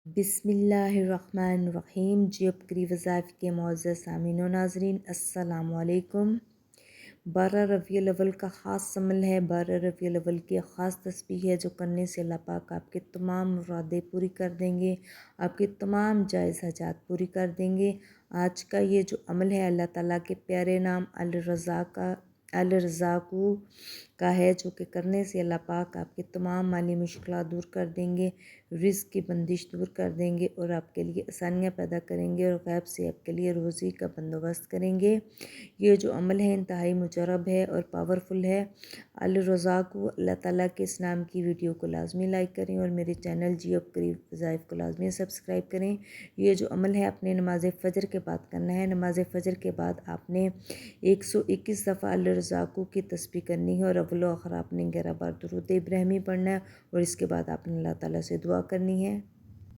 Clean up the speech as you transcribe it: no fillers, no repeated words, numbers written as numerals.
बिस्मिल्लाहिर्रहमानिर्रहीम। जी अब करीब वज़ाइफ के मुअज़्ज़ज़ सामीन व नाज़रीन, अस्सलामु अलैकुम। 12 रबीउल अव्वल का ख़ास अमल है। 12 रबीउल अव्वल की ख़ास तस्बीह है जो करने से अल्लाह पाक आपके तमाम मुरादें पूरी कर देंगे, आपके तमाम जायज़ हाजात पूरी कर देंगे। आज का ये जो अमल है अल्लाह ताला के प्यारे नाम अल रज़ाक़ू का है, जो कि करने से अल्लाह पाक आपके तमाम माली मुश्किलात दूर कर देंगे, रिज़्क़ की बंदिश दूर कर देंगे और आपके लिए आसानियाँ पैदा करेंगे और गैब से आपके लिए रोज़ी का बंदोबस्त करेंगे। ये जो अमल है इंतहाई मुजरब है और पावरफुल है। अल रज़ाक़ू अल्लाह ताला के इस नाम की वीडियो को लाज़मी लाइक करें और मेरे चैनल जी अब करीब वज़ाइफ को लाज़मी सब्सक्राइब करें। ये जो अमल है आपने नमाज़ फ़जर के बाद करना है। नमाज़ फ़जर के बाद आपने 121 दफ़ा अल रज़ाक़ू की तस्बीह करनी है और अव्वल व आखिर आपने 11 बार दुरूद इब्राहिमी पढ़ना है और इसके बाद आपने अल्लाह ताला से दुआ करनी है।